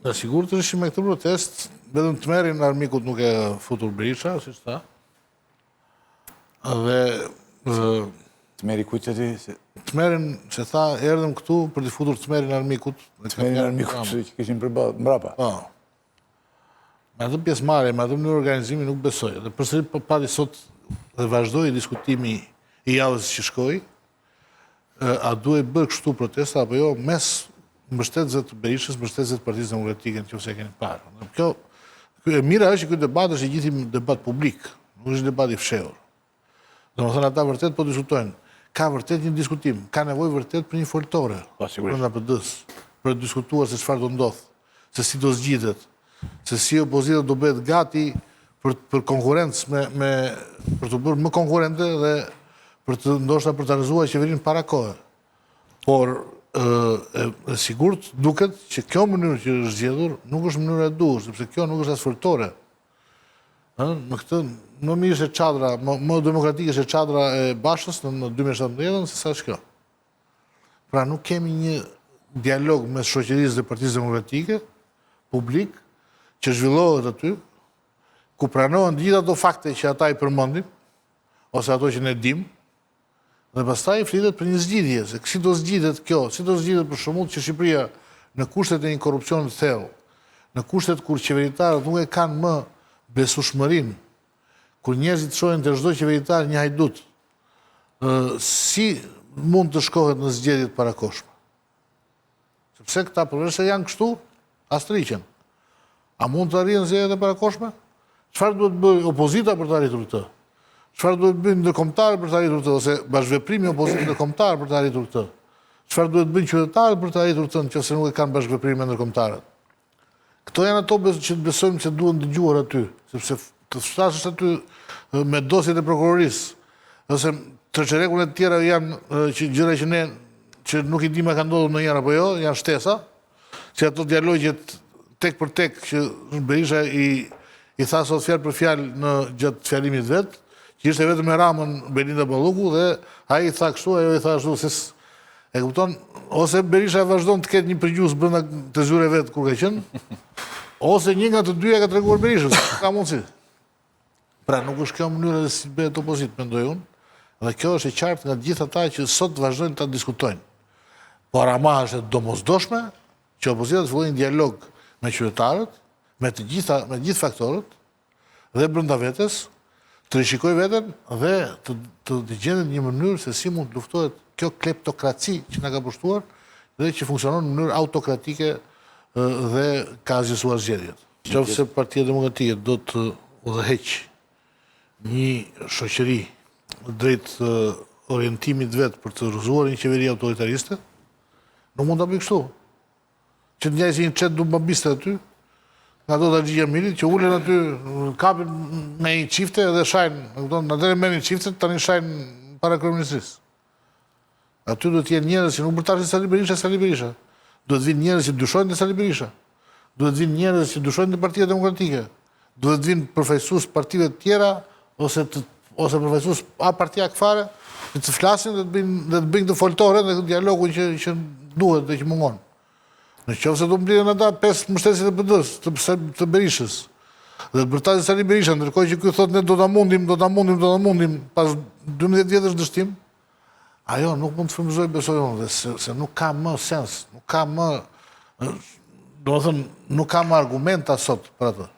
Dhe sigur të rishim me këtë protest, vetëm të merin armikut nuk e futur Berisha, si që ta. Dhe... Të meri kujtë që ti? Të merin, që tha, erdhëm këtu për të futur të merin armikut. Të merin armikut që kishin mbrapa? Po. Me atë pjesëmarrje, me atë mënyrë organizimi nuk besoj. Dhe përsëri pati sot dhe vazhdoi diskutimi i javës që shkoi, a duhet bërë kështu protesta apo jo mes mbështetësve të Berishës, mbështetësve të Partisë Demokratike nëse e keni parë. Kjo e mira është që ky debat është i gjithë debat publik, nuk është debat i fshehur. Domethënë ata vërtet po diskutojnë. Ka vërtet një diskutim, ka nevojë vërtet për një foltore. Brenda PD-s, për të diskutuar se çfarë do ndodh, se si do zgjidhet, se si opozita do bëhet gati për konkurrencë për të bërë më konkurrente dhe për të ndoshta për të realizuar qeverinë para kohë. Por sigurt duket që kjo mënyrë që është zgjedhur nuk është mënyra e duhur, sepse kjo nuk është as foltore. Në këtë më mirë se çadra, më demokratike se çadra e Bashës në 2017 se sa është kjo. Pra nuk kemi një dialog mes shoqërisë dhe Partisë Demokratike, publik, që zhvillohet aty, ku pranohen gjithë ato fakte që ata i përmendin, ose ato që ne dim, dhe pastaj flitet për një zgjidhje, se si do zgjidhet kjo, si do zgjidhet për shembull që Shqipëria në kushtet e një korrupsioni të thellë, në kushtet kur qeveritarët nuk e kanë më besueshmërinë, kur njerëzit shohin te çdo qeveritar një hajdut, si mund të shkohet në zgjedhjet parakohshme? Sepse këta përveç se janë kështu, as të riqen. A mund të arrijnë zgjedhjet e parakohshme? Çfarë duhet bëjë opozita për të arritur këtë? Çfarë duhet bëjnë ndërkombëtarët për të arritur këtë, ose bashkëveprimi opozitës ndërkombëtar për të arritur këtë? Çfarë duhet bëjnë qytetarët për të arritur këtë nëse nuk e kanë bashkëveprimin me ndërkombëtarët? Këto janë ato që besojmë se duhen dëgjuar aty, sepse të flasësh aty me dosjet e prokurorisë, ose treçerekull e tjera janë gjëra që ne që nuk i dimë ka ndodhur ndonjëherë apo jo, janë shtesa, që ato dialogjet tek për tek që Berisha i tha sot fjalë për fjalë në gjatë fjalimit vet, që ishte vetëm me Ramën Belinda Balluku dhe ai i tha kështu, ajo i tha ashtu, se e kupton, ose Berisha vazhdon të ketë një përgjus brenda të zyre vet kur ka qenë, ose një nga të dyja ka treguar Berishës, ka mundësi. Pra nuk është kjo mënyra se si bëhet opozitë, mendoj unë, dhe kjo është e qartë nga gjithë ata që sot vazhdojnë ta diskutojnë. Por ama është domosdoshme që opozita të fillojë një dialog me qytetarët, me të gjithë faktorët dhe brenda vetes, të rishikoj veten dhe të gjendet një mënyrë se si mund të luftohet kjo kleptokraci që na ka pushtuar dhe që funksionon në mënyrë autokratike dhe ka zgjesuar zgjedhjet. Qofse Partia Demokratike do të udhëheq një shoqëri drejt orientimit vet për të rrëzuar një qeveri autoritariste, nuk mund ta bëj kështu. Që të njëjë si një çet dumbabiste aty, nga do të Xhia Milit, që ulen aty, kapin me një çifte dhe shajnë, në atëherë merrin çiftet, tani shajnë para kryeministrisë. Aty duhet të jenë njerëz që nuk bërtashin Sali Berisha. Duhet vinë njerëz që dyshojnë te Sali Berisha. Duhet vinë njerëz që dyshojnë te Partia Demokratike. Duhet vinë përfaqësues partive të tjera ose përfaqësues partia fare, që të flasin dhe të bëjnë të foltore dhe dialogun që duhet dhe që mungon. Në qoftë se do mbledhen ata 5 mbështetësit e PD-s, të Berishës, dhe të bërtasin Sali Berisha, ndërkohë që ky thotë ne do ta mundim pas 12 vjetësh dështim, ajo nuk mund të frymëzojë, besoj unë, dhe se nuk ka më sens, nuk ka më, domethënë, nuk ka më argumenta sot për atë.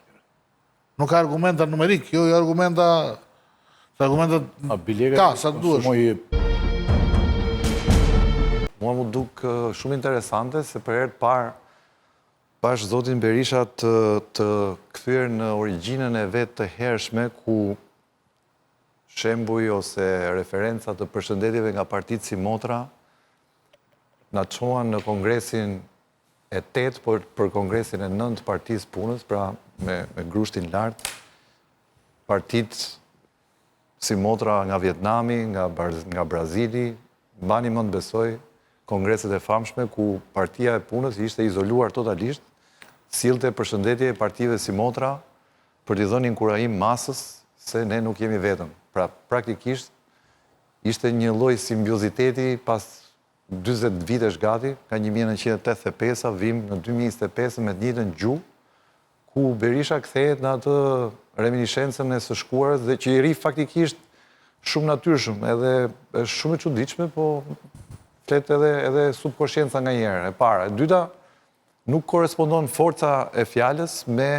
Nuk ka argumenta numerik, jo argumenta ka, sa të duhesh. Mua mu duk shumë interesante se për herë të parë pash zotin Berisha të kthyer në origjinën e vet të hershme ku shembuj ose referenca të përshëndetjeve nga partitë si Motra na çuan në kongresin e 8, por për kongresin e 9 të Partisë Punës, pra me grushtin lart, partitë si Motra nga Vietnami, nga Brazili, mbani mend besoj kongreset e famshme ku Partia e Punës ishte izoluar totalisht, sillte përshëndetje e partive si Motra për t'i dhënë inkurajim masës se ne nuk jemi vetëm. Pra praktikisht ishte një lloj simbioziteti pas 40 vitesh gati, ka 1985, vim në 2025 me të njëjtën gjuhë, ku Berisha kthehet në atë reminiscencën e së shkuarës dhe që i ri faktikisht shumë natyrshëm, edhe është shumë e çuditshme, po flet edhe subkonscienca nganjëherë. E para, e dyta, nuk korespondon forca e fjalës me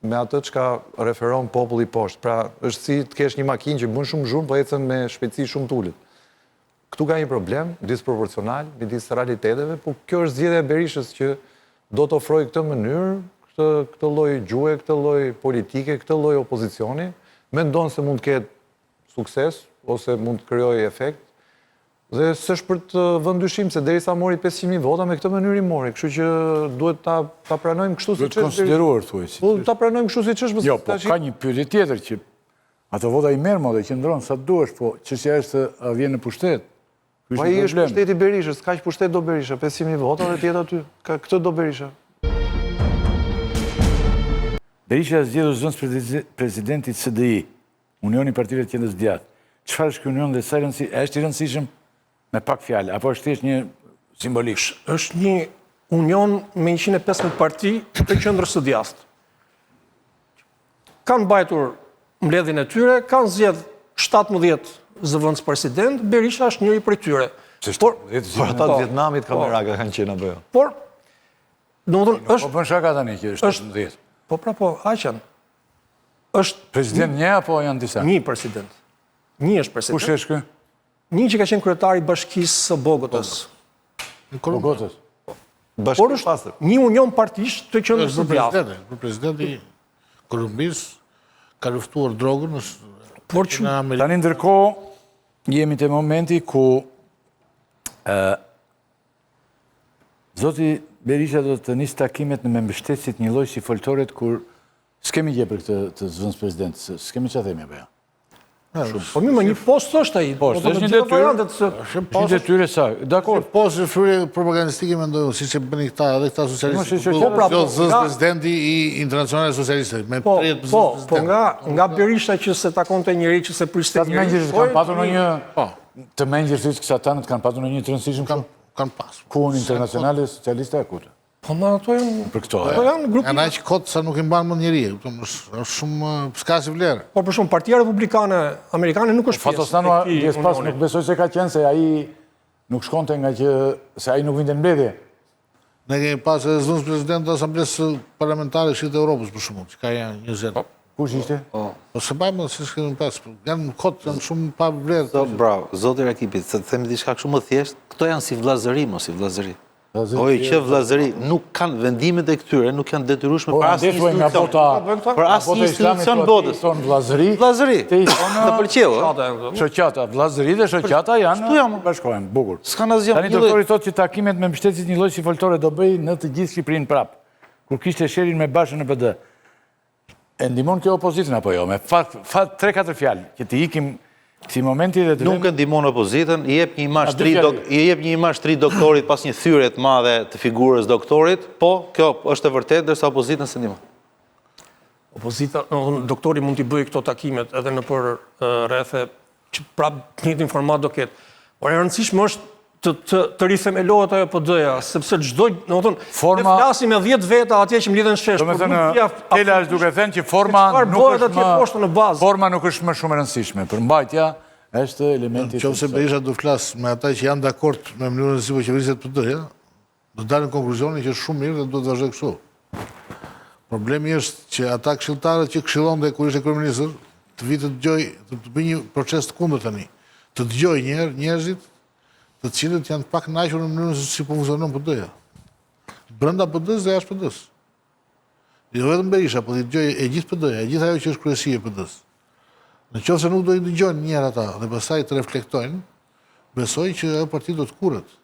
atë çka referon populli poshtë. Pra, është si të kesh një makinë që bën shumë zhurmë, po ecën me shpejtësi shumë të ulët. Këtu ka një problem disproporcional midis realiteteve, po kjo është zgjedhja e Berishës që do të ofrojë këtë mënyrë, këtë lloj gjuhe, këtë lloj politike, këtë lloj opozicioni, mendon se mund të ketë sukses ose mund të krijojë efekt. Dhe s'është për të vënë dyshim se derisa mori 500.000 vota me këtë mënyrë i mori, kështu që duhet ta pranojmë kështu siç është. Duhet konsideruar thuaj. Po ta pranojmë kështu siç është. Jo, po ka një pyetje tjetër që ato vota i merr dhe qëndron sa duhesh, po çështja është a vjen në pushtet. Po ai është pushteti i Berishës, kaq pushtet do Berisha, 500.000 vota dhe tjetër aty. Këtë do Berisha. Berisha zgjedhur zëvendës presidentit SDI, Unioni i Partive të Qendrës Djathtë. Çfarë është ky union dhe sa është i rëndësishëm me pak fjalë, apo është thjesht një simbolik? Është një union me 115 parti të Qendrës së Djathtë. Kanë mbajtur mbledhjen e tyre, kanë zgjedh 17 zëvendës president, Berisha është njëri prej tyre. Por ata të Vietnamit kameraka kanë qenë apo jo? Por, domethënë Po është bën shaka tani që është 17. po, aqen. Është President një apo janë disa? një president. Një është president. Kush është ky? Një që ka qenë kryetari i Bashkisë së Bogotës. Bogotës. Por është një union partish të Qendrës së Djathtë. Për presidenti Kolumbis ka luftuar drogën Por që në Amerikë. Tani ndërkohë jemi te momenti ku Zoti Berisha do të nisë takimet në mbështetësit një lloj si foltoret kur s'kemi gjë për këtë të zëvendës president, s'kemi çfarë themi apo jo. Po mirë, një post është ai. Post, është një detyrë. Është një detyrë sa. Dakor. Po si fryrje propagandistike mendoj, siç e bënin këta edhe këta socialistë. Po pra, zëvendës presidenti i Internacionale Socialiste me 30 po nga Berisha që se takonte njëri që se priste Të mengjërit kanë patur në një të mengjërit kësa tanët kanë patur në një të rëndësishëm kanë pasur. Ku unë Internacionale Socialiste e kutë. Po ma ato janë Për këto. ato janë grupi. Janë aq kot sa nuk i mban mend njeriu. Është shumë s'ka si vlerë. Po për shumë Partia Republikane Amerikane nuk është pjesë. Fatostanu djes pas nuk besoj se ka qenë se ai nuk shkonte nga që se ai nuk vinte në mbledhje. Ne kemi pas edhe zëvendës president të Asamblesë Parlamentare të Këshillit të Evropës për shkakun, që ka janë 20. Kush ishte? Po se bajmë se s'kemi pas. Janë kot, janë shumë pa vlerë. Bravo, zoti Rakipit, se të themi diçka kështu më thjesht, këto janë si vllazëri, mos si vllazëri. Oj, që vllazëri, nuk kanë vendimet e këtyre, nuk janë detyrueshme për asnjë institucion. Për asnjë institucion botës. Son vllazëri. Vllazëri. Të pëlqeu, ë? Shoqata, vllazëri dhe shoqata janë bashkohen, bukur. S'kan asgjë. Tani doktori thotë që takimet me mbështetësit një lloj si foltore do bëj në të gjithë Shqipërinë prap. Kur kishte sherin me Bashën në PD. E ndihmon kjo opozitën apo jo? Me fat 3-4 fjalë që të ikim si momenti dhe të Nuk e ndihmon opozitën, i jep një imazh 3 doktorit pas një thyrje të madhe të figurës doktorit, po kjo është e vërtetë ndërsa opozitën se ndihmon. Opozita, doktori mund t'i bëjë këto takimet edhe në për rrethe që prapë një informat do ketë. Por e rëndësishme është të rithemelohet ajo PD-ja, sepse çdo, domethënë, ne flasim me 10 veta atje që mlidhen shesh. Domethënë, Tela është duke thënë që forma nuk është më shumë e rëndësishme. Përmbajtja është elementi. Nëse Berisha do flas me ata që janë dakord me mënyrën si po qeveriset PD-ja, do dalin konkluzionin që është shumë mirë dhe duhet të vazhdojë kështu. Problemi është që ata këshilltarët që këshillonte kur ishte kryeministër, të vitë të dëgjoj, të bëjë një proces të kundërt tani. Të dëgjoj njerëzit të cilët janë pak kënaqur në mënyrën se si po funksionon PD-ja. Brenda PD-s dhe jashtë PD-s. Jo vetëm Berisha, po të dëgjoj e gjithë PD-ja, e gjithë ajo që është kryesia e PD-s. Nëse nuk do i dëgjojnë njerë ata dhe pastaj të reflektojnë, besoj që ajo parti do të kurret.